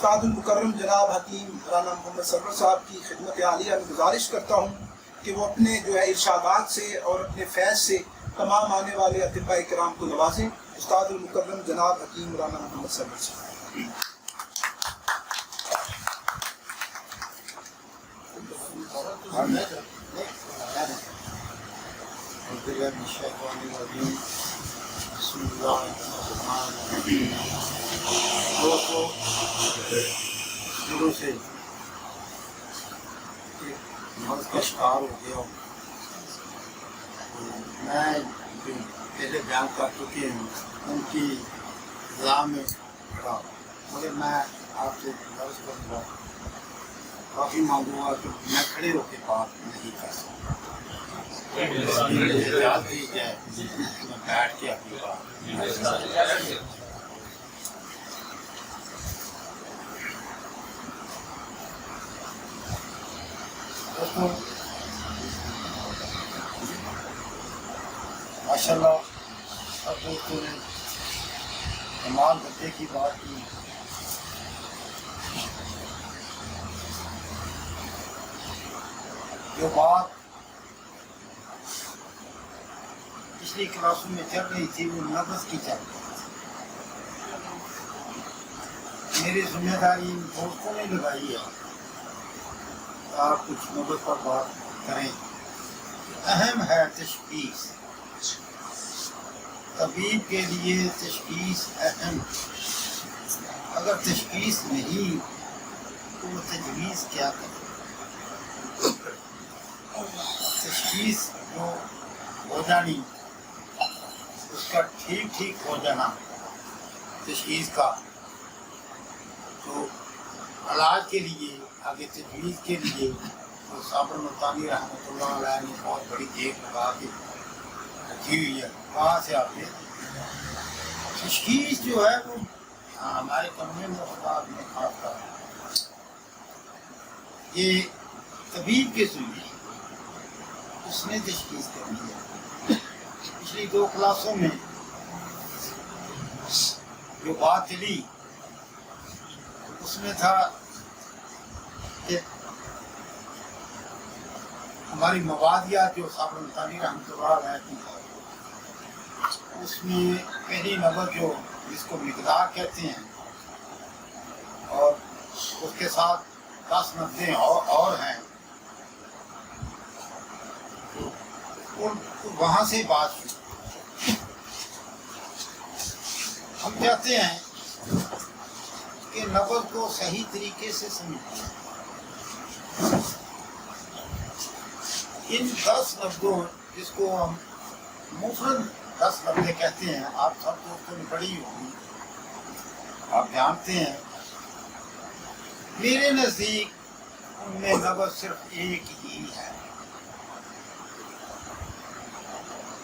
استاد المکرم جناب حکیم رانا محمد سرور صاحب کی خدمت عالیہ میں گزارش کرتا ہوں کہ وہ اپنے جو ہے ارشادات سے اور اپنے فیض سے تمام آنے والے اطباء کرام کو نوازیں. استاد المکرم جناب حکیم رانا محمد سرور صاحب. شروع سے مرض کا شکار ہو گیا ہوں. میں جو پہلے بیان کر چکے ہوں ان کی اضلاع میں کھڑا ہوں، مگر میں آپ سے درج کروں گا کافی مانگوں گا کہ میں کھڑے ہو کے بات نہیں کر سکتا. اجازت دی جائے میں بیٹھ کے اپنی بات. ماشاء اللہ سب دوستوں نے کمال بدے کی بات کی. جو بات پچھلی کلاسوں میں چل رہی تھی وہ نبض کی چل رہی تھی. میری ذمہ داری ان دوستوں نے لگائی ہے آپ کچھ نبض پر بات کریں. اہم ہے تشخیص. طبیب کے لیے تشخیص اہم. اگر تشخیص نہیں تو وہ تجویز کیا کرے. تشخیص جو ہو جانی اس کا ٹھیک ہو جانا تشخیص کا، تو علاج کے لیے آگے تجویز کے لیے تو صابر ملتانی رحمۃ اللہ علیہ نے بہت بڑی دیکھ لگا کے رکھی ہوئی ہے. وہاں سے آپ نے تشخیص جو ہے وہ ہمارے قانون مفادات میں خاص کر یہ طبیب کے ذریعے اس نے تشخیص کرنی ہے. پچھلی 2 کلاسوں میں جو بات چلی اس میں تھا کہ ہماری موادیات جو صابر ملتانی رحمۃ اللہ علیہ کی اس میں پہلی نبض جو جس کو مقدار کہتے ہیں اور اس کے ساتھ 10 نبضیں اور ہیں، وہاں سے بات شروع. ہم چاہتے ہیں کہ نبض کو صحیح طریقے سے سمجھیں. ان 10 لفظوں جس کو ہم مفرد 10 لفظیں کہتے ہیں، آپ سب دوستوں نے پڑھی ہوگی، آپ جانتے ہیں. میرے نزدیک ان میں نبض صرف ایک ہی ہے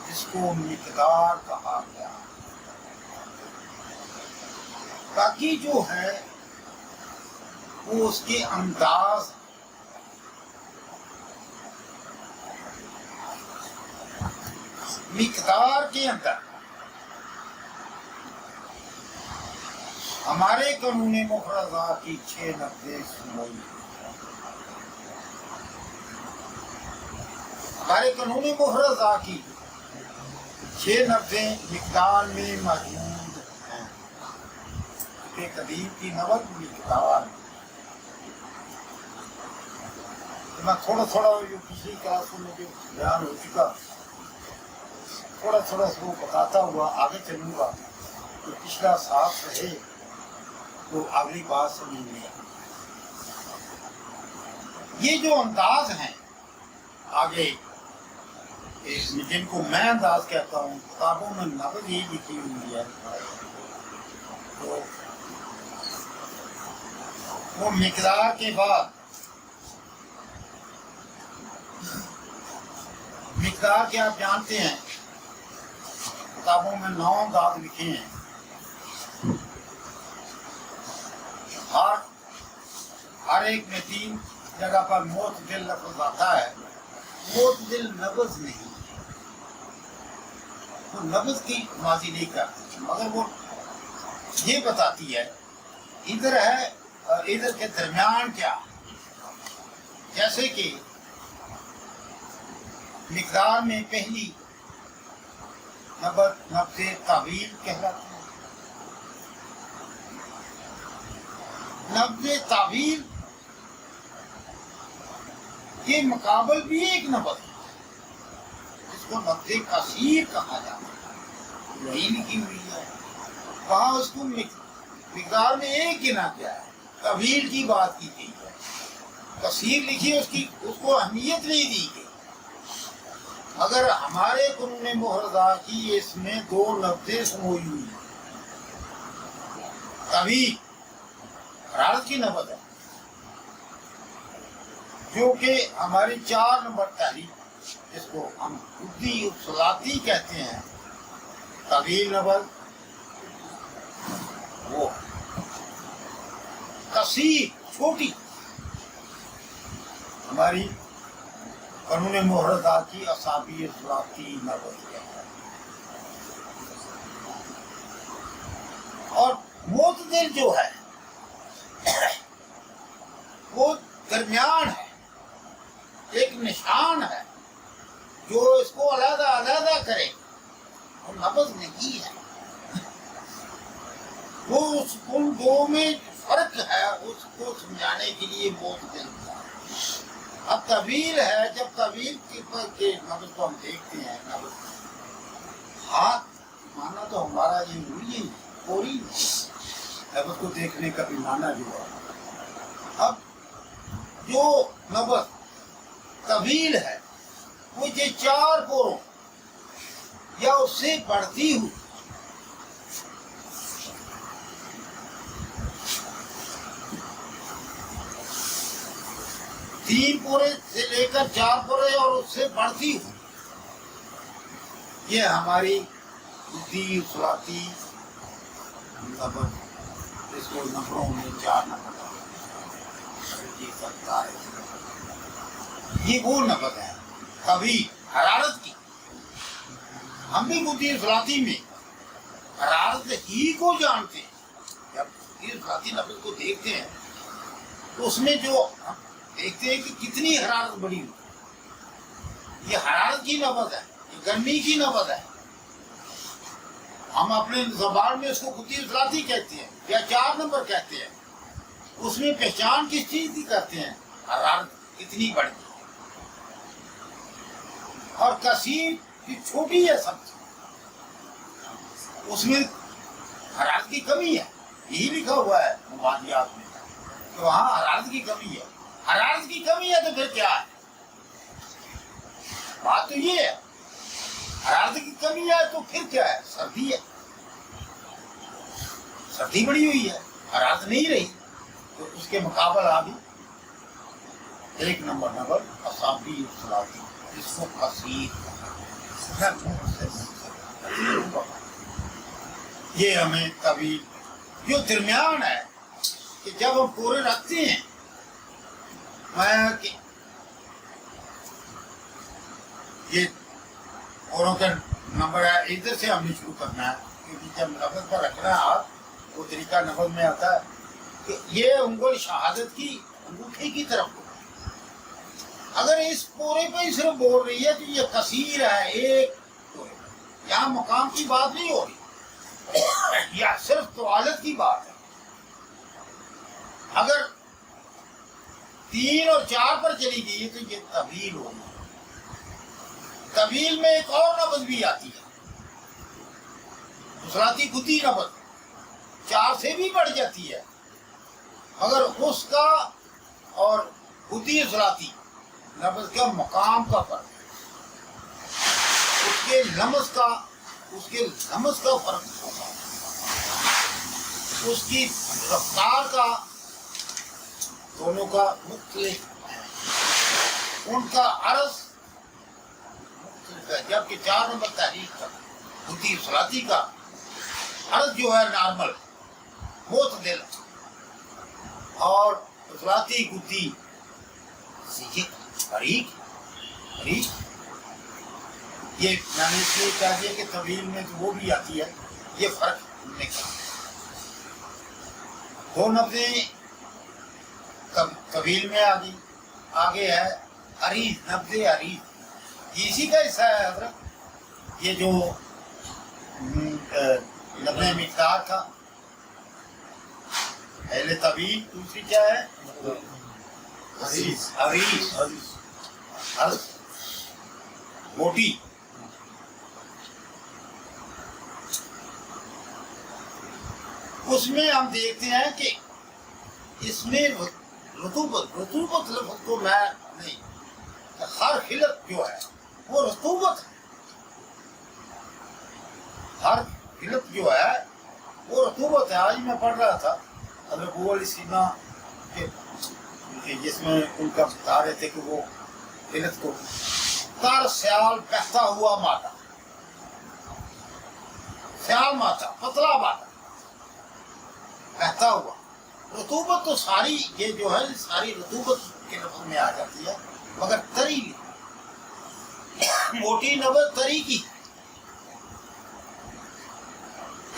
جس کو مقدار کہا گیا. باقی جو ہے وہ اس کے انداز. مقدار کے اندر ہمارے قانون مفردات کی 6 نبضیں سنوئی. ہمارے قانون مفردات کی 6 نبضیں مقدار میں موجود ہیں. کہ طبیب کی نبض مقدار. میں تھوڑا جو پچھلی کلاسوں میں جو بیان ہو چکا تھوڑا وہ بتاتا ہوا آگے چلوں گا تو پچھلا صاف رہے تو اگلی بات سمجھ میں آئے. یہ جو انداز ہیں آگے جن کو میں انداز کہتا ہوں، کتابوں میں نبض ہی لکھی ہوئی ہے، تو وہ مقدار کے بعد مقدار کے آپ جانتے ہیں کتابوں میں 9 انداز لکھے ہیں. ہر ایک میں 3 جگہ پر معتدل لفظ آتا ہے. معتدل نبض نہیں، وہ نبض کی ماضی نہیں کرتی، مگر وہ یہ بتاتی ہے ادھر ہے اور ادھر کے درمیان کیا، جیسے کہ مقدار میں پہلی نبض طویل کہلاتی ہے. نبض طویل یہ مقابل بھی ایک نبض ہے جس کو نبض قصیر کہا جاتا ہے، وہی لکھی ہوئی ہے. وہاں اس کو مقدار میں ایک گنا کیا ہے، طویل کی بات کی گئی ہے. قصیر لکھی اس کو اہمیت نہیں دی گئی. اگر ہمارے قانون محرزہ کی اس میں دو لفظیں سموئی ہوئی ہیں. طویل حرارت کی نبض ہے جو کہ ہماری 4 نمبر تحریک، جس کو ہم خودی اصلاتی کہتے ہیں. طویل نبض وہ، قصیر چھوٹی ہماری قانون محرزہ کی اعصابی اصلاتی نبض ہے. اور معتدل جو ہے وہ درمیان ہے، ایک نشان ہے جو اس کو علیحدہ علیحدہ کرے، اور نبض نہیں ہے. وہ ان دو میں فرق ہے، اس کو سمجھانے کے لیے معتدل ہے. اب طویل ہے، جب طویل کے نبض کو ہم دیکھتے ہیں، نبض ہاتھ مانا تو ہمارا یہ ہوئی ہے پوری نبض کو دیکھنے کا بھی مانا جو ہے. اب جو نبض طویل ہے وہ یہ 4 پوروں یا اس سے بڑھتی ہوئی تین پورے سے لے کر 4 پورے اور اس سے بڑھتی ہوئی، یہ ہماری خودی اصلاتی نبض، اس کو نمبروں میں 4 نمبر سکتا ہے. یہ وہ نبض ہے کبھی حرارت کی. ہم بھی خودی اصلاتی میں حرارت ہی کو جانتے ہیں. جب خودی اصلاتی نبض کو دیکھتے ہیں تو اس میں جو ہم دیکھتے ہیں کہ کتنی حرارت بڑی ہوئی، یہ حرارت کی نبض ہے، یہ گرمی کی نبض ہے. ہم اپنے زبان میں اس کو خودی اصلاتی کہتے ہیں یا 4 نمبر کہتے ہیں. اس میں پہچان کس چیز کی کرتے ہیں؟ حرارت کتنی بڑی ہے. اور کثیر کی چھوٹی ہے سب سے، اس میں حرارت کی کمی ہے. یہی لکھا ہوا ہے مبادیات میں کہ وہاں حرارت کی کمی ہے. حرارت کی کمی ہے تو پھر کیا ہے؟ بات تو یہ ہے، حرارت کی کمی ہے تو پھر کیا ہے؟ سردی ہے. سردی بڑی ہوئی ہے، حرارت نہیں رہی، تو اس کے مقابل آگے 1 نمبر نبض اعصابی اصلاتی، جس کو قصیر، یہ ہمیں طویل جو درمیان ہے کہ جب ہم پورے رکھتے ہیں، میں یہ اوروں کا نمبر ہے، ادھر سے ہم نے شروع کرنا ہے کیونکہ جب نبض پر رکھنا ہے ہاتھ، وہ طریقہ نبض میں آتا ہے کہ یہ انگل شہادت کی انگوٹھی کی طرف ہو. اگر اس پورے پہ ہی صرف بول رہی ہے تو یہ قصیر ہے. ایک یہاں مقام کی بات نہیں ہو رہی، یا صرف طوالت کی بات ہے. اگر 3 اور 4 پر چلی گئی تو یہ طویل ہوگی. طویل میں ایک اور نبض بھی آتی ہے، اصلاتی خودی نبض 4 سے بھی بڑھ جاتی ہے. مگر اس کا اور خودی اصلاتی نبض کا مقام کا فرق ہے، اس کے لمس کا فرق ہوگا، اس کی رفتار کا، دونوں کا مختلف ہے، ان کا عرض مختلف ہے. جبکہ 4 نمبر تحریک کا خودی اصلاتی کا عرض جو ہے نارمل معتدل، اور اصلاتی خودی باریک. یہ میں نے اس لیے کہہ دیا کہ طویل میں تو وہ بھی آتی ہے. یہ فرق ہم نے کہا. 2 نبضیں طویل میں آگے ہے عریض، نبض عریض، یہ اسی کا حصہ ہے حضرت. یہ جو نبض مقدار تھا پہلے طویل، دوسری کیا ہے عریض، عرض موٹی. اس میں ہم دیکھتے ہیں کہ اس میں رطوبت لفظ کو میں نہیں، ہر خلت جو ہے وہ رطوبت ہے، ہر خلت جو ہے وہ رطوبت ہے. آج میں پڑھ رہا تھا حضرت ابو علی سینا جس میں ان کا بتا رہے تھے کہ وہ خلت کو تر سیال بہتا ہوا ماٹا، سیال ماٹا پتلا ماٹا بہتا ہوا. رطوبت تو ساری یہ جو ہے ساری رطوبت کے لفظ میں آ جاتی ہے، مگر تری موٹی نبض تری کی.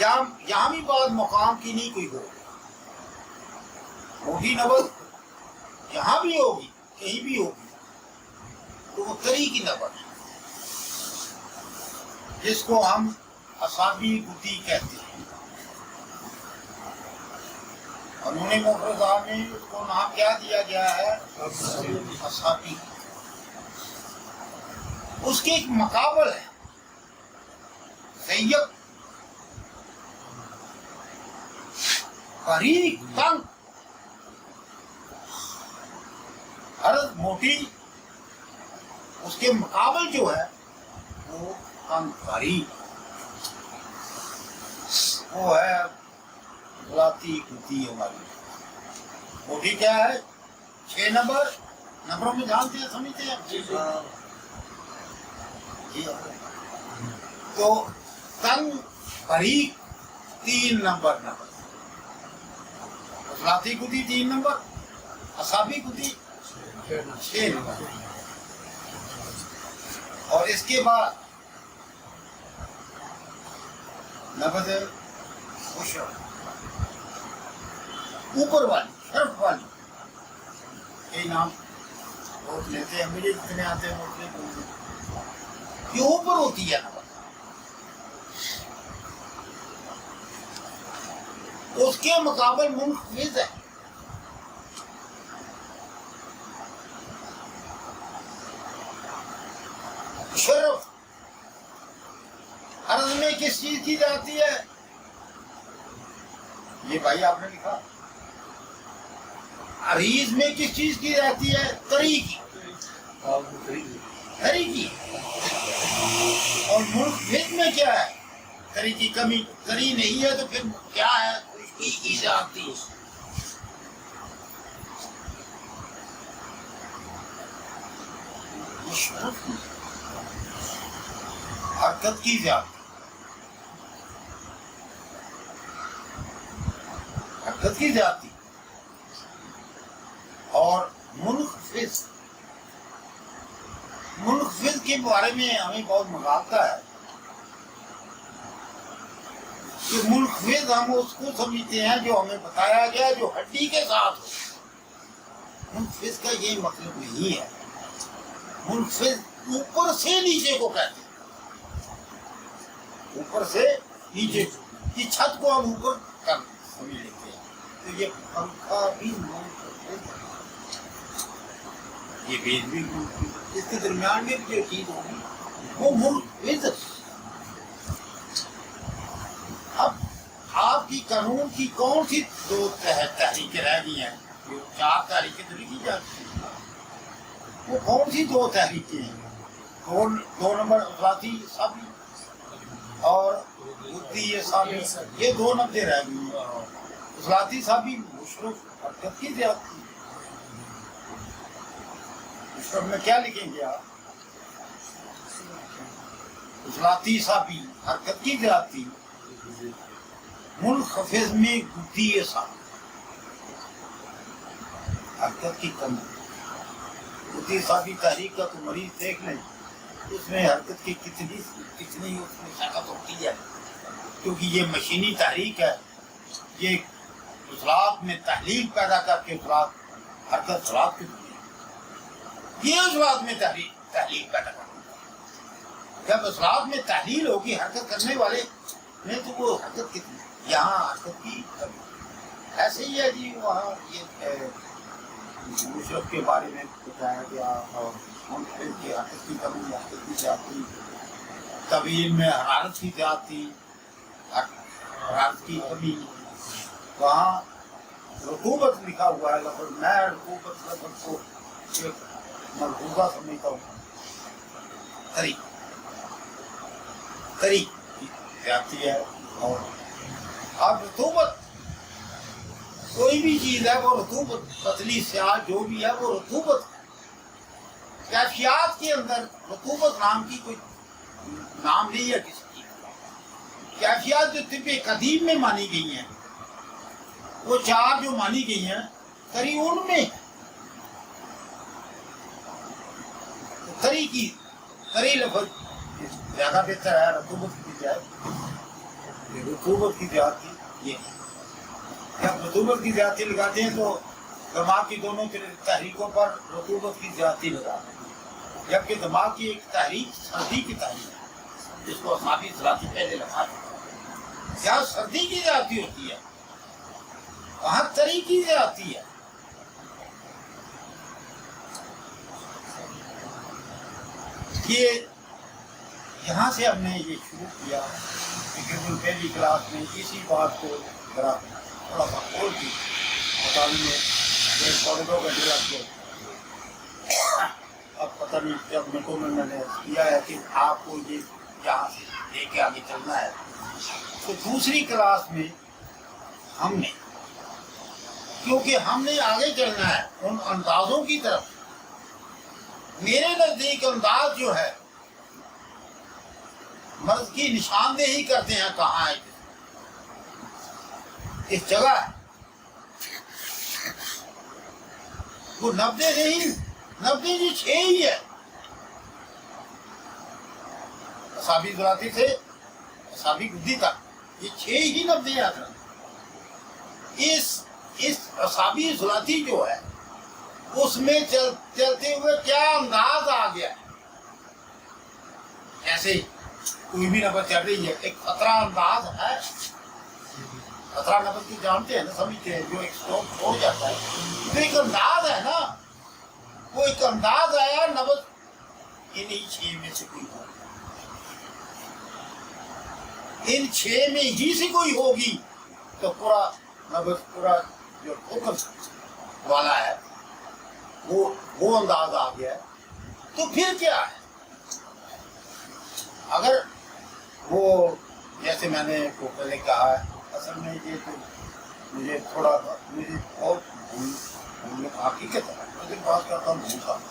یہاں بھی بات مقام کی نہیں کوئی ہو، موٹی نبض یہاں بھی ہوگی کہیں بھی ہوگی تو وہ تری کی نبض ہے، جس کو ہم اصابی گدی کہتے ہیں. انہوں نے مفردات میں اس کو نام کیا دیا گیا ہے اصابی. اس کے ایک مقابل ہے ضیق، باریک، تنگ. عرض موٹی، اس کے مقابل جو ہے وہ تنگ باریک، وہ ہے ذاتی ہوتی ہے. ہماری موٹی کیا ہے 6 نمبروں میں جانتے ہیں سمجھتے ہیں. تو تنگ باریک 3 نمبر، ذاتی گدی 3 نمبر، اصابی گدی 6 نمبر. اور اس کے بعد نبض مشرف، اوپر والی شرف والی. یہی نام بہت لیتے ہیں، مجھے جتنے آتے ہیں اتنے بولتے ہیں. یہ اوپر ہوتی ہے نبض. اس کے مقابل منخفض ہے. شرف عرض میں کس چیز کی جاتی ہے؟ یہ بھائی آپ نے لکھا. عریض میں کس چیز کی جاتی ہے؟ تری کی. تری کی. اور منخفض میں کیا ہے؟ تری کی کمی. تری نہیں ہے تو پھر کیا ہے؟ خشکی کی جاتی ہے. حرکت کی جاتی، حرکت کی جاتی. اور منخفض کے بارے میں ہمیں بہت مغالطہ ہے کہ منخفض ہم اس کو سمجھتے ہیں جو ہمیں بتایا گیا جو ہڈی کے ساتھ ہو. منخفض کا یہ مطلب نہیں ہے. منخفض اوپر سے نیچے کو کہتے ہیں، اوپر سے نیچے کی چھت کو ہم اوپر کر سمجھ لیتے ہیں. تو یہ پنکھا بھی یہ بیج بھی اس کے درمیان میں جو چیز ہوگی وہ منخفض. اب آپ کی قانون کی کون سی 2 تحریکیں رہ گئی ہیں؟ جو 4 تحریکیں تو لکھی جاتی ہیں، وہ کون سی 2 تحریکیں ہیں؟ 2 نمبر ذاتی سابی اور بدی سابی، یہ 2 نمبر رہ گئی ہیں. ذاتی سابی مشرف حرکت کی زیادتی. مشرف میں کیا لکھیں گے آپ؟ ذاتی سابی حرکت کی زیادتی. منخفض میں گدی سابی حرکت کی کمی. گدی سابی تحریک کا تو مریض دیکھ لیں، اس میں حرکت کی کتنی اس میں سخت ہوتی ہے، کیونکہ یہ مشینی تحریک ہے. یہ عضلات میں تحلیل پیدا کر کے عضلات حرکت صلات کی دنیا، یہ اس بات میں تحلیل کا ٹکرا۔ جب اصلاحات میں تحلیل ہوگی حرکت کرنے والے میں تو وہ حرکت کتنی، یہاں حرکت کی کمی۔ ایسے ہی ہے جی وہاں یہ مشرف کے بارے میں بتایا گیا اور منفرد کی حرکت کی کمی، حرکت کی زیادتی، طویل میں حرارت کی زیادتی، حرارت کی کمی۔ وہاں رطوبت لکھا ہوا ہے لفظ، میں رطوبت لفظ کو ایک ملحوظہ سمجھتا ہوں، تری زیادتی ہے۔ اور اب رطوبت کوئی بھی چیز ہے وہ رطوبت، پتلی سیاہ جو بھی ہے وہ رطوبت ہے۔ کیفیات کے اندر رطوبت نام کی کوئی نام نہیں ہے کسی چیز کا۔ کیفیات جو طب قدیم میں مانی گئی ہیں، وہ چار جو مانی گئی ہیں تری ان میں تری لفظ زیادہ بہتر ہے رطوبت کی بجائے۔ رطوبت کی زیادتی یہ ہے، جب رطوبت کی زیادتی لگاتے ہیں تو دماغ کی دونوں تحریکوں پر رطوبت کی زیادتی لگاتے ہیں، جبکہ دماغ کی ایک تحریک سردی کی تحریک ہے جس کو اصابی زیادتی پہلے لگاتے ہیں۔ جہاں سردی کی زیادتی ہوتی ہے وہاں تری کی زیادتی ہے۔ یہ یہاں سے ہم نے یہ شروع کیا کہ پہلی کلاس میں اسی بات کو ذرا تھوڑا سا کھول کی بتانے میں 1.5 گھنٹے لگ گئے۔ اب پتہ نہیں جب میں نے کیا ہے کہ آپ کو یہ یہاں سے لے کے آگے چلنا ہے، تو دوسری کلاس میں ہم نے، کیونکہ ہم نے آگے چلنا ہے ان اندازوں کی طرف، میرے نزدیک انداز جو ہے مرض کی نشاندہی کرتے ہیں کہاں ہے، اس جگہ ہے، وہ 90 نہیں، 90 جی 6 ہی ہے، اصابی ذراتی سے اصابی گدی تک یہ 6 ہی 90 ہے حضرت۔ اس اصابی ذراتی جو ہے اس میں چلتے ہوئے کیا انداز آ گیا، ایسے کوئی بھی نبض چل رہی ہے، ایک خطرہ انداز ہے، خطرہ نبض کی جانتے ہیں نا، سمجھتے ہیں، جو ایک سٹروک چھوڑ جاتا ہے تو ایک انداز ہے نا، وہ ایک انداز آیا نبض انہی 6 میں سے کوئی ہوگی، ان 6 میں ہی سے کوئی ہوگی تو پورا نبض، پورا جو حکم والا ہے وہ انداز آ گیا ہے۔ تو پھر کیا ہے، اگر وہ جیسے میں نے پہلے کہا ہے، اصل میں یہ تو مجھے بہت حقیقت ہے، میں بات کرتا ہوں بھول جاتا ہوں۔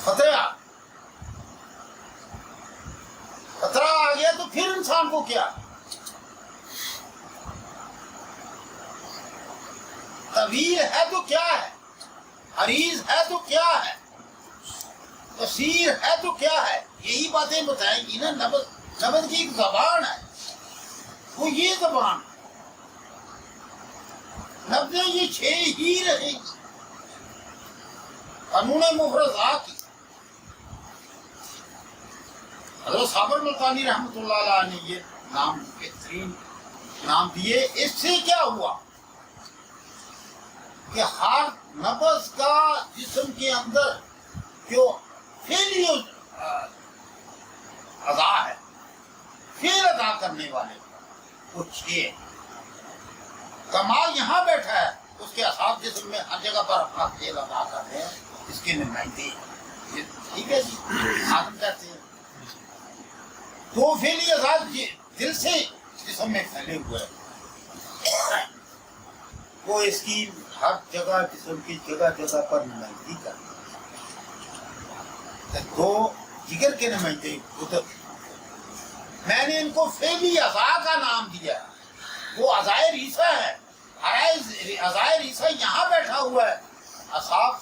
خطرہ آ گیا تو پھر انسان کو کیا، طویل ہے تو کیا ہے، عریض ہے تو کیا ہے، قصیر ہے تو کیا ہے، یہی باتیں بتائیں گی نا۔ نبض کی ایک زبان ہے، وہ یہ زبان ہے، نبض یہ 6 ہی رہے گی، قانون مفرزات کی۔ حضرت صابر ملتانی رحمۃ اللہ علیہ نے یہ نام بہترین نام دیے۔ اس سے کیا ہوا کہ ہر نبض کا جسم کے اندر جو فعلی ادا ہے، فعل ادا کرنے والے وہ 6 کمال یہاں بیٹھا ہے، اس کے اعصاب جسم میں ہر جگہ پر اپنا فعل ادا کر رہے ہیں، اس کے نمائندے، ٹھیک ہے جی، آدم کہتے ہیں۔ تو فعلی اعصاب دل سے جسم میں پھیلے ہوئے ہیں، وہ اس کی ہر جگہ جسم کی جگہ جگہ پر نمائندگی کرتے ہیں۔ تو جگر کے نمائندے میں نے ان کو فعلی اعضاء کا نام دیا، وہ اعضائے ریسہ ہے۔ اعضائے ریسہ یہاں بیٹھا ہوا ہے، اعصاب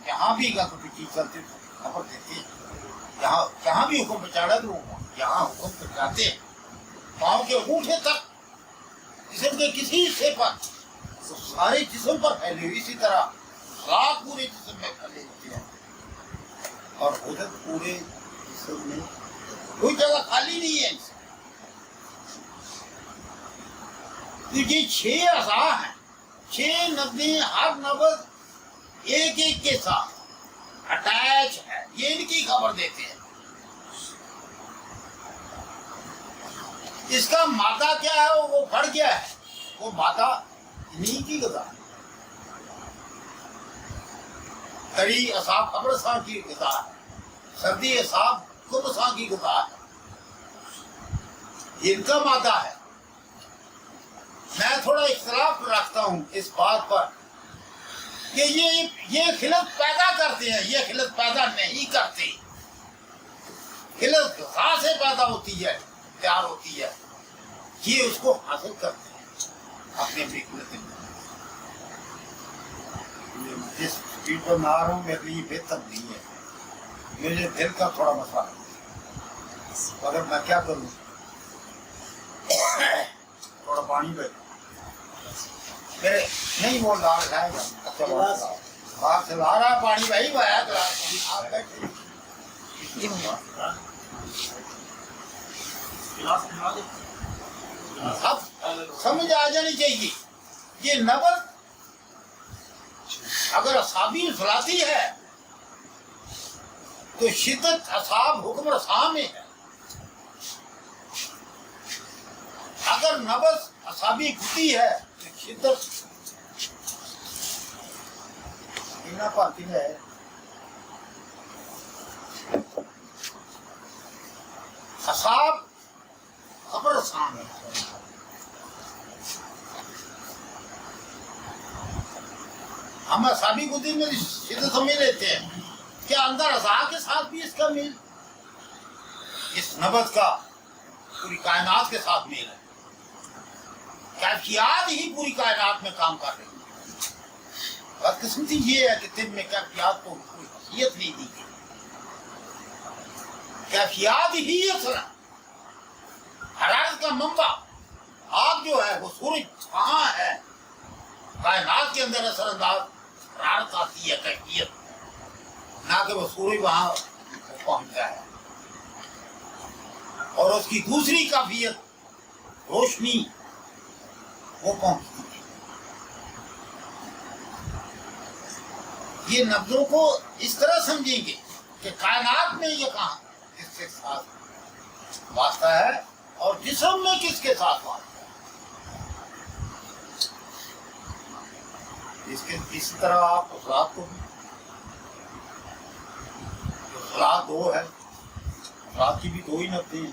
یہاں بھی اگر کوئی چیز چلتے خبر دیتے ہیں، یہاں بھی حکم پہنچانا تو یہاں حکم پہنچاتے ہیں، پاؤں کے انگوٹھے تک جسم کے کسی حصے پر تو سارے جسم پر پھیلے ہوئے، اسی طرح راگ پورے جسم میں پھیلے ہوتے ہیں اور حدت پورے جسم میں کوئی جگہ خالی نہیں ہے اس تو یہ 6 اعضاء ہیں، 6 نبضیں، ہر نبض ایک ایک کے ساتھ اٹیچ ہے، یہ ان کی خبر دیتے ہیں۔ اس کا مادہ کیا ہے وہ بڑھ گیا ہے، وہ مادہ انہی کی غذا ہے۔ تری اصحاب قبرستان کی غذا ہے، سردی اصحاب قبرستان کی غذا ہے، یہ ان کا مادہ ہے۔ میں تھوڑا اختلاف رکھتا ہوں اس بات پر کہ یہ خلط پیدا کرتے ہیں، یہ خلط پیدا نہیں کرتے، خلط غذا سے پیدا ہوتی ہے، تیار ہوتی ہے، یہ اس کو حاصل کرتے ہیں اپنے خلط میں۔ جس سپیڈ پر میں آ رہا ہوں میرے لیے بہتر نہیں ہے، مجھے دل کا تھوڑا مسئلہ ہے، مگر میں کیا کروں، تھوڑا پانی پہ میرے نہیں وہ لا جائے گا، اچھا باہر سے لا رہا پانی بھائی بھایا اب سمجھ آ جانی چاہیے۔ یہ نبض اگر اصابی انفلاتی ہے تو شدت اصاب حکم رساں میں ہے، اگر نبض اصابی گھٹی ہے تو شدت اینا پاتی ہے۔ اصاب خبر رساں ہے، ہم اصابی گھٹی میں شدت سمجھ لیتے ہیں، کیا اندر اعضاء کے ساتھ بھی اس کا میل، اس نبض کا پوری کائنات کے ساتھ میل ہے؟ کیفیات ہی پوری کائنات میں کام کر رہی ہے۔ بدقسمتی یہ ہے کہ طب میں کیفیات کو کوئی حیثیت نہیں دی گئی، کیفیات ہی اصل حرارت کا منبع آگ جو ہے وہ سورج کہاں ہے، کائنات کے اندر اثر انداز حرارت آتی ہے، کیفیت، نہ کہ وہ سورج وہاں پہنچتا ہے۔ اور اس کی دوسری کیفیت روشنی وہ پہنچتی ہے۔ یہ نبضوں کو اس طرح سمجھیں گے کہ کائنات میں یہ کہاں کس کے ساتھ واسطہ ہے اور جسم میں کس کے ساتھ واسطہ ہے۔ اسی طرح آپ افراد کو بھی، افراد 2 ہے، افراد کی بھی 2 ہی نبضیں ہیں۔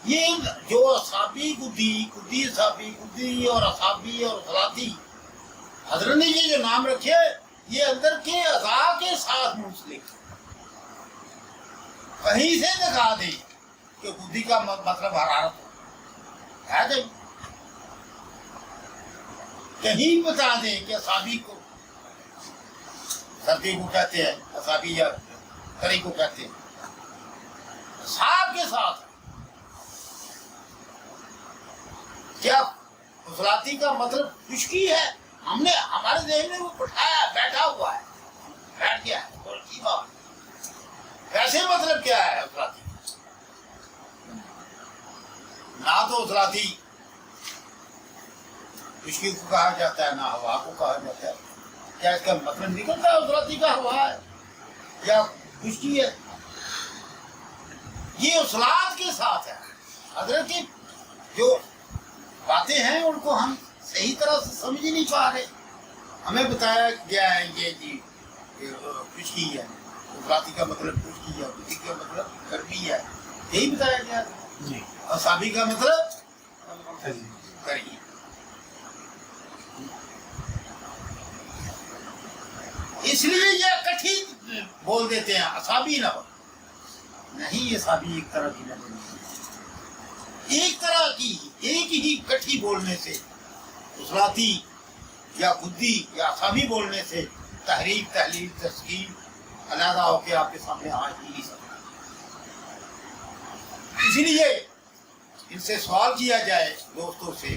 یہ جو اصابی گدی اصابی گدی اور اصابی اور افراطی حضرت نے یہ جو نام رکھے یہ اندر کے اعضاء کے ساتھ منسلک کہیں سے دکھا دیں کہ گدی کا مطلب حرارت ہے، کہیں بتا دیں کہ اصابی کو سردی کو کہتے ہیں، اصابی یا تری کو کہتے ہیں، اصحاب کے ساتھ۔ کیا افراطی کا مطلب خشکی ہے؟ ہم نے ہمارے ذہن میں وہ بٹھایا، بیٹھا ہوا ہے، بیٹھ گیا ہے، اور کی بات ویسے مطلب کیا ہے افراطی؟ نہ تو افراطی خشکی کو کہا جاتا ہے، نہ ہوا کو کہا جاتا ہے۔ کیا اس کا مطلب نکلتا ہے افراطی کا ہوا ہے یا خشکی ہے؟ یہ اصلاحات کے ساتھ ہے۔ حضرت کی جو باتیں ہیں ان کو ہم صحیح طرح سے سمجھ ہی نہیں پا رہے۔ ہمیں بتایا گیا ہے یہ جی خشکی ہے، افراطی کا مطلب خشکی ہے، خشکی کا مطلب گرمی ہے، یہی بتایا گیا جی۔ اصابی کا مطلب گرمی۔ اس لیے یہ اکٹھی بول دیتے ہیں اصابی نبض نہیں، اصابی ایک طرح کی نبض نہیں، ایک طرح کی ایک ہی کٹھی بولنے سے افراطی یا گدی یا اصابی بولنے سے تحریک تحلیل تسکین علیحدہ ہو کے آپ کے سامنے آ ہی نہیں سکتا۔ اسی لیے ان سے سوال کیا جائے دوستوں سے،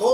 2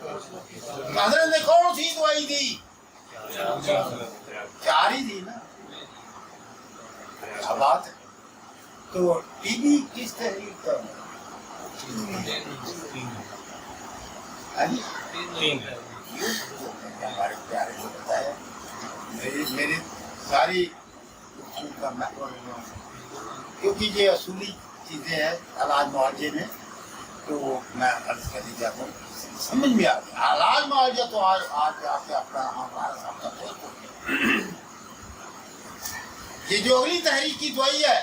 حضرت نے کون سی دوائی دی؟ 4 ہی دی نا. کیا بات ہے. تو ٹی بی کس تحریک کا ہمارے پیارے کو بتایا. میری ساری کیونکہ یہ اصولی چیزیں ہیں علاج معالجے میں, تو میں عرض کر دی جاتا ہوں سمجھ میں آ گیا. علاج معالجہ تو آج آپ کے اپنا ہمارا سامنا تو یہ جو اگلی تحریک کی دوائی ہے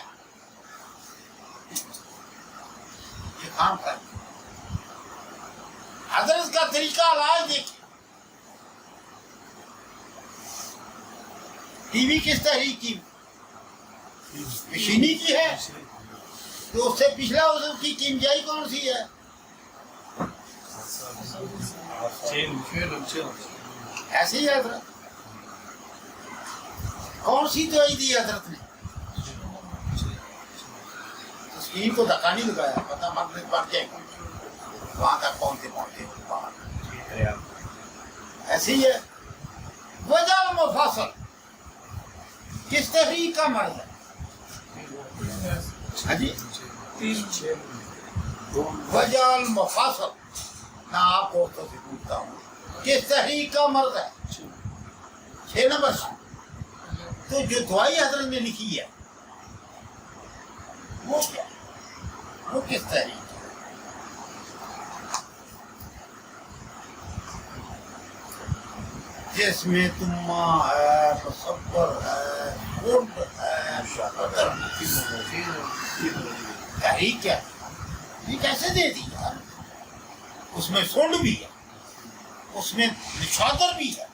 یہ کام کر. حضرت کا طریقہ علاج دیکھیں. ٹی وی کس تحریک کی؟ مشینی کی ہے. تو اس سے پچھلا اس کی کیمیائی کون سی ہے؟ ایسے ہی حضرت کون سی دوائی دی حضرت نے؟ تسکین کو دھکا نہیں لگایا, پتہ مغرب پڑ جائے گا وہاں تک پہنچتے باہر. ایسے ہی ہے. وجہ مفاصل کس تحریک کا مرض ہے؟ جی وجہ المفاصل. میں آپ کو سے پوچھتا ہوں کس تحریک کا مرض ہے؟ 6 نمبر. تو جو دوائی حضرت نے لکھی ہے وہ کیا, وہ کس تحریک؟ جس میں تما ہے, تصور ہے, خرد ہے, تحریک کیا ہے؟ یہ کیسے دے دی یار؟ اس میں سونڈ بھی ہے, اس میں نشادر بھی ہے,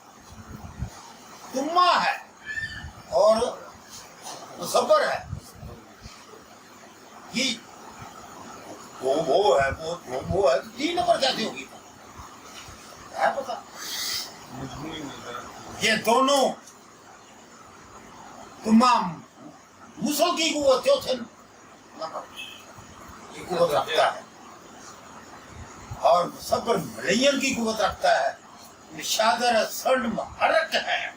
تما ہے اور تصور ہے. یہ وہ ہے وہ ہے. 3 نمبر کیسے ہوگی ہے پتا؟ یہ دونوں تمام مسل کی قوت چوتھے نمبر کی قوت رکھتا ہے, اور صبر ملین کی قوت رکھتا ہے. نشادر سرد محرک ہے.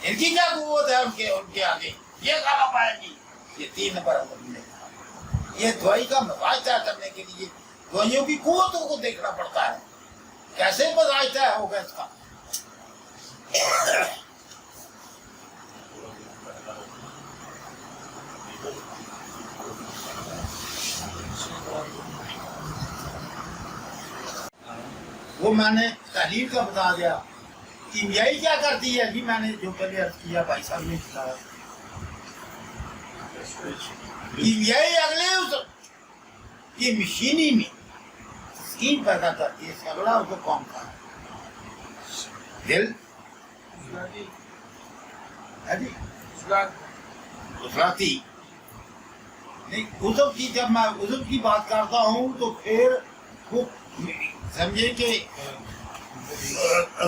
ان کی کیا قوت ہے ان کے آگے؟ یہ کہاں پائے گی؟ یہ 3 نمبر ہے. یہ دوائی کا مزاج کرنے کے لیے دوائیوں کی قوتوں کو دیکھنا پڑتا ہے. کیسے مزاج طے ہوگا اس کا؟ وہ میں نے تحریر کا بتا دیا. کیمیائی کیا کرتی ہے جی؟ میں نے جو پہلے عرض کیا بھائی صاحب نے بتایا. کیمیائی اگلے اس کی مشینی میں تسکین پیدا کرتی ہے. اس اگلا اس کو کون کا ہے؟ دل غسلاتی نہیں. غسل کی جب میں غسل کی بات کرتا ہوں تو پھر وہ سمجھے کہ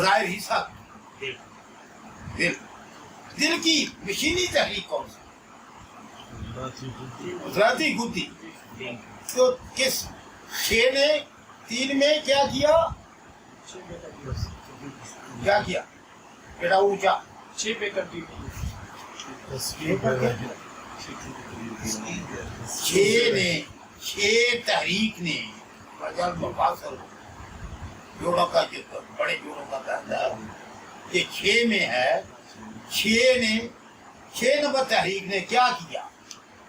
ظاہر حصہ دل کی مشینی تحریک کون سی؟ غسلاتی گدی. تو کس 6 نے 3 میں کیا کیا بیٹا اونچا 6 پہ کر دی. 6 تحریک نے وجل مفاصل جوڑوں کا جو بڑے جوڑوں کا کہتا ہے یہ 6 میں ہے. 6 نمبر تحریک نے کیا کیا؟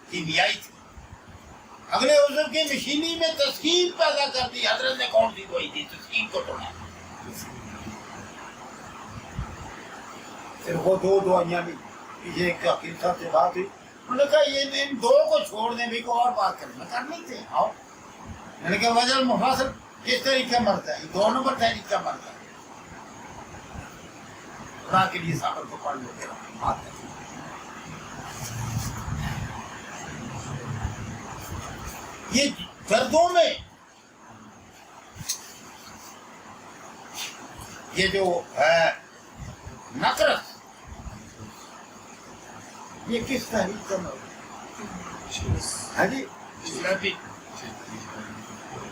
کیمیائی تھی. اگلے عضو کی مشینی میں تسکین پیدا کر دی. حضرت نے کون سی دوائی دی؟ تسکین کو توڑا. پھر وہ 2 دوائیاں بھی یہ عقیل صاحب سے بات ہوئی. انہوں نے کہا یہ ان 2 کو چھوڑ دیں بھی کو اور بات کریں. میں کرنی تھے. آؤ. میں نے کہا وجہ مفاصل کس طریقے مرتا ہے؟ 2 نمبر تحریک کا مرتا ہے. خدا کے لیے صابر کو پڑھ لو پھر بات کریں. یہ دردوں میں یہ جو ہے نقرت یہ کس تحریک کا مرض ہے جی؟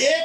1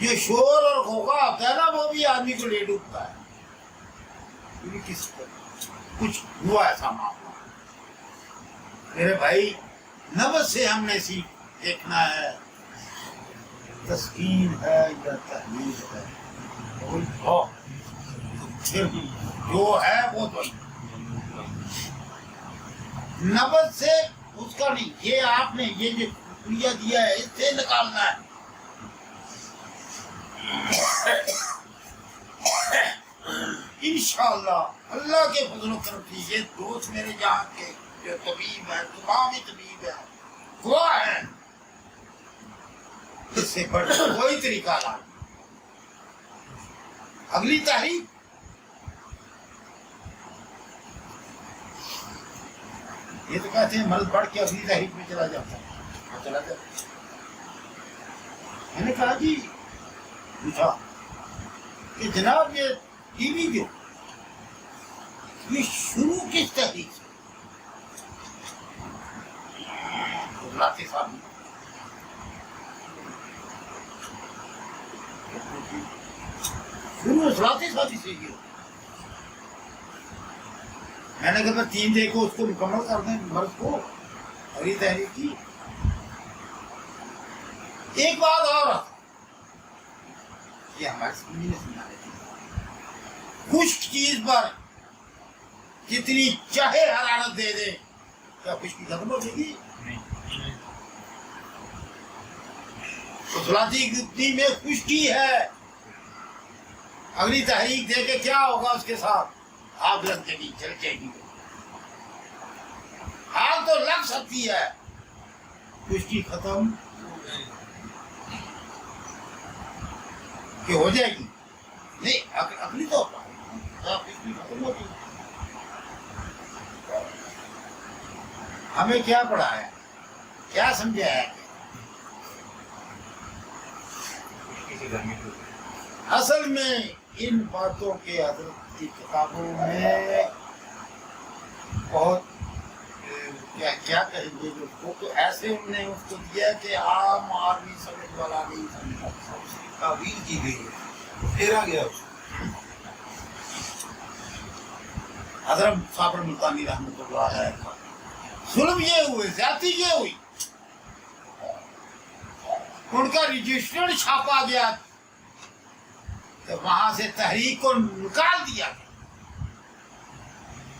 یہ شور اور کھوکا ہوتا ہے نا وہ بھی آدمی کو لے ڈوبتا ہے. کس کچھ ہوا ایسا معاملہ میرے بھائی. نبض سے ہم نے دیکھنا ہے تسکین ہے یا تحلیل ہے. پھر جو ہے وہ تو نبض سے اس کا نہیں. یہ آپ نے یہ جو کلیا دیا ہے اس سے نکالنا ہے. انشاءاللہ اللہ کے فضل و کرم سے یہ دوست میرے جہاں کے جو طبیب ہے تمامی طبیب ہے گواہ ہے اس سے بڑھ کوئی طریقہ لا. اگلی تحریک یہ تو کہتے ہیں مرض بڑھ کے اگلی تحریک میں چلا جاتا ہے. میں نے کہا جی پوچھا کہ جناب یہ ٹی وی جو یہ شروع کس تحریک سے؟ لاتے صاحب شروع لاتے صاحب سے یہ. میں نے کہا 3 دے کو اس کو مکمل کر دیں مرض کو اگلی تحریک کی. ایک بات اور یہ ہمارے سمجھ نے سمجھا دیتی خشک چیز پر جتنی چاہے حرارت دے دے کیا خشکی ختم ہو جائے گی؟ اصلاتی گدی میں خشکی ہے. اگلی تحریک دے کے کیا ہوگا اس کے ساتھ؟ آگ لگ جائے گی جل جائے گی. آگ تو لگ سکتی ہے خشکی ختم کہ ہو جائے گی نہیں. اگلی تو خشکی ختم ہوگی. ہمیں کیا پڑھا ہے کیا سمجھایا ہے؟ اصل میں ان باتوں کے حضرت کی کتابوں میں بہت کیا کہیں گے جو ایسے انہوں نے اس کو دیا کہ عام آدمی سمجھ والا نہیں سمجھا. اس کی تعبیر کی گئی ہے پھیرا گیا اس کو. حضرت صابر ملتانی رحمۃ اللہ علیہ ظلم یہ ہوئے زیادتی یہ ہوئی ان کا رجسٹر چھاپا گیا تو وہاں سے تحریک کو نکال دیا گیا.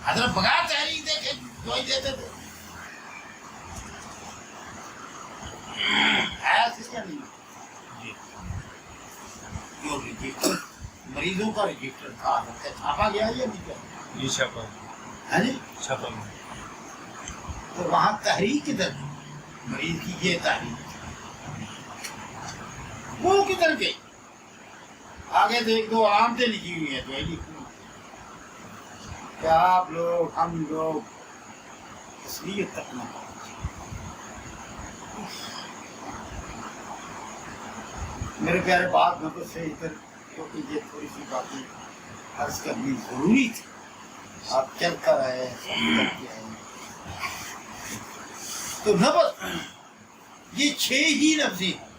حضرت بغیر تحریک دیکھے دوائی دیتے تھے. جو رجسٹر مریضوں کا رجسٹر تھا چھاپا گیا یا نہیں یہ چھاپا ہے جی چھاپا. تو وہاں تحریک کدھر مریض کی یہ تحریک وہ کدھر گئی؟ آگے دیکھ دو آمدیں لکھی ہوئی ہیں تو کیا آپ لوگ ہم لوگ تسلیت تک نہ میرے پیارے بات مطلب سے ادھر کیونکہ یہ تھوڑی سی باتیں عرض کرنی ضروری تھی. آپ چل کر آئے تو نبض یہ 6 ہی نبضیں ہیں.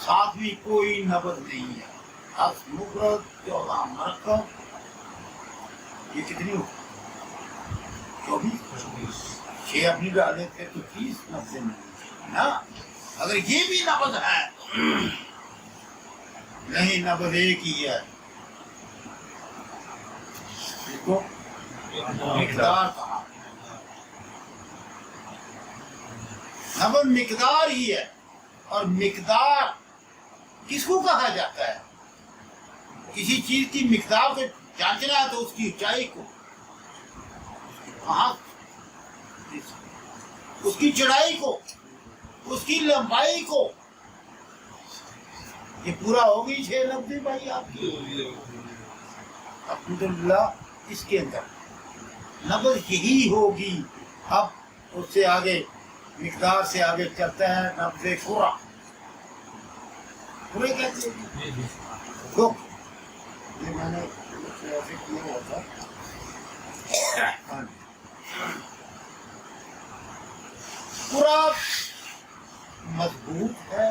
ساتویں کوئی نبض نہیں ہے. حرف مفرد جوڑا مرکب یہ کتنی ہو 24 6 اپنی ڈالے تھے تو 30 نبضیں نہیں نا. اگر یہ بھی نبض ہے نہیں نبض ایک ہی ہے. دیکھو مقدار کہا نبض مقدار ہی ہے. اور مقدار کس کو کہا جاتا ہے؟ کسی چیز کی مقدار کو جانچنا ہے تو اس کی اونچائی کو اس کی چڑھائی کو اس کی لمبائی کو. یہ پورا ہوگی 6 نبضیں بھائی آپ کی الحمدللہ. اس کے اندر نبض یہی ہوگی. اب اس سے آگے مقدار سے آگے چلتا ہے نبض قرا. پورے کہتے ہیں یہ میں نے ایسے کیا ہوا تھا. پورا مضبوط ہے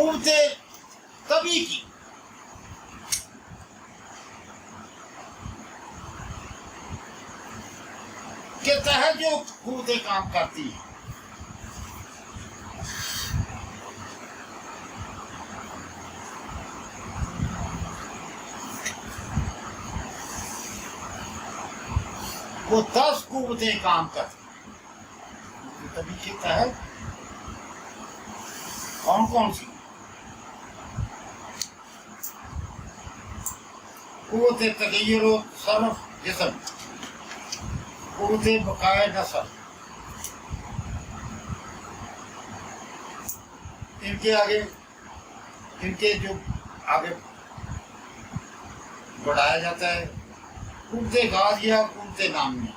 قوتیں تبھی کی کے تحت جو قوتیں کام کرتی ہیں، وہ 10 قوتیں کام کرتی ہیں تبھی کے تحت۔ کون کون سی؟ قوت تغیر و تصرف جسم، قوت بقائے نسل، ان کے آگے، ان کے جو آگے بڑھایا جاتا ہے قوت غازیہ، قوت نامیہ،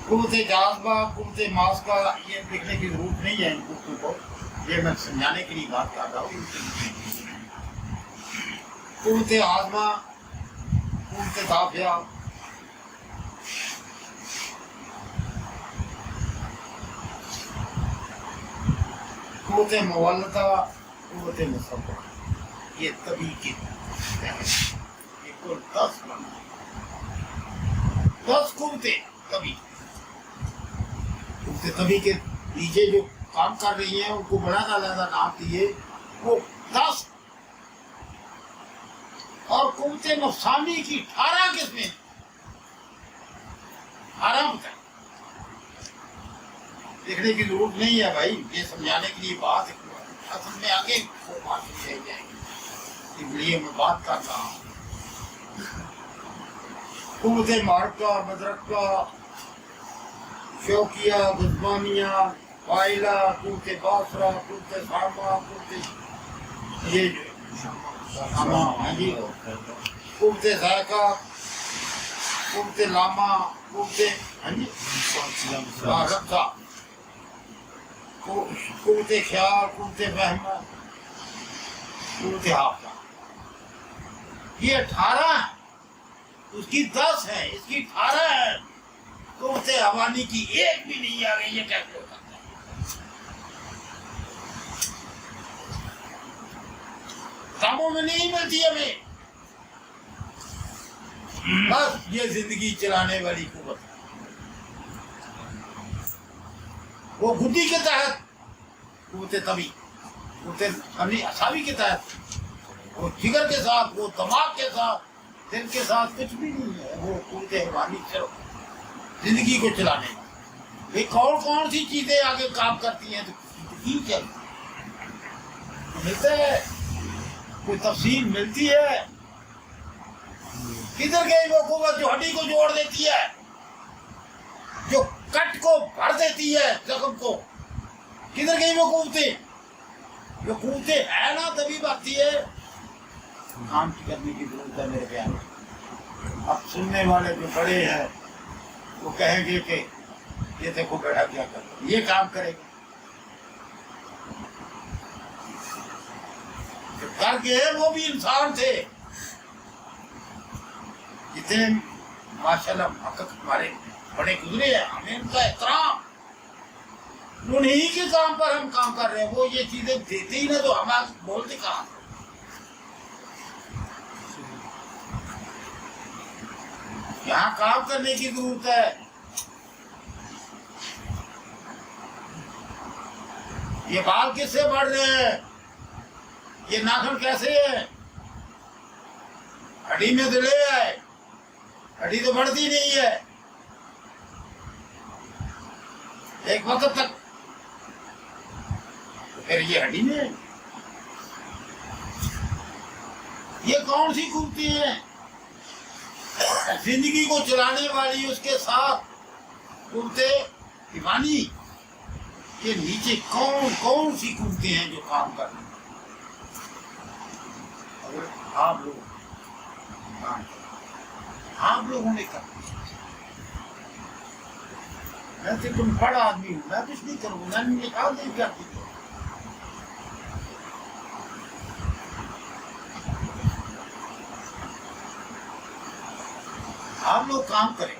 قوت جاذبہ، قوت ماسکہ۔ یہ لکھنے کی ضرورت نہیں ہے ان قوتوں کو، یہ میں سمجھانے کے لیے بات کر رہا ہوں۔ قوت عازمہ، قوت دافعہ، قوت مولدہ، قوت مصبہ، یہ تبھی کے یہ کل 10 بنا، 10 قوتیں تبھی۔ قوت تبھی کے نیچے جو کام کر رہی ہیں ان کو بڑا علیحدہ نام دیے، وہ 10۔ اور قوت نفسانی کی 18 قسمیں، 18 بتائیں۔ دیکھنے کی ضرورت نہیں ہے بھائی، یہ سمجھانے کے لیے بات اصل میں آگے وہ بات رہ جائے گی، اس لیے میں بات کر رہا ہوں۔ قوت معرکہ، مدرکہ، شوقیہ، غضبانیہ، فائلہ، قوت باصرہ، قوت سامہ، قوت یہ قوت ذائقہ، قوت لامہ، قوت رقصہ، قوت خیال، قوت وہم، قوت حافظہ۔ یہ 18 ہے، اس کی 10 ہے، اس کی 18 ہے۔ قوت حوانی کی ایک بھی نہیں آ گئی، یہ کیسے ہو سکتا ہے؟ کاموں میں نہیں ملتی ہمیں، بس یہ زندگی چلانے والی قوت، وہ بدھی کے تحت قوت طبی، قوت اصابی کے تحت، وہ جگر کے ساتھ، وہ دماغ کے ساتھ، دل کے ساتھ کچھ بھی نہیں ہے، وہ قوت حوانی صرف زندگی کو چلانے میں۔ کون کون سی چیزیں آگے کام کرتی ہیں تو زندگی چلتی ہے، ملتا ہے کوئی تفصیل ملتی ہے؟ کدھر گئی وہ قوت جو ہڈی کو جوڑ دیتی ہے، جو کٹ کو بھر دیتی ہے، زخم کو؟ کدھر گئی وہ قوتیں؟ جو قوتیں ہے نا تبھی بنتی ہے۔ کام کی کرنے کی ضرورت ہے میرے خیال میں۔ اب سننے والے جو بڑے ہیں وہ کہیں گے کہ یہ دیکھو بیٹا کیا کر رہا ہے، یہ کام کرے گا کر کے، وہ بھی انسان تھے جتنے ماشاءاللہ محقق ہمارے بڑے گزرے ہیں، ہمیں ان کا احترام، انہی کے کام پر ہم کام کر رہے ہیں۔ وہ یہ چیزیں دیتے ہی نہ تو ہم بولتے کہاں؟ یہاں کام کرنے کی ضرورت ہے۔ یہ بال کس سے بڑھ رہے ہیں؟ یہ ناخن کیسے ہے؟ ہڈی میں تو لے آئے، ہڈی تو بڑھتی نہیں ہے ایک وقت تک، پھر یہ ہڈی میں۔ یہ کون سی قوتیں ہیں؟ زندگی کو چلانے والی، اس کے ساتھ قوت ایمانی کے نیچے کون کون سی قوتیں ہیں جو کام کر رہی ہیں؟ اگر آپ لوگ کام کریں، آپ لوگوں نے کرنا، میں تو تم بڑا آدمی ہوں، میں کچھ نہیں کروں گا، میں نکال دیں کیا چیز۔ آپ لوگ کام کریں،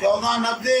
1490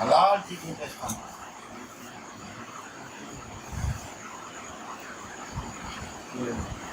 حلال چیزوں کا استعمال. Yeah.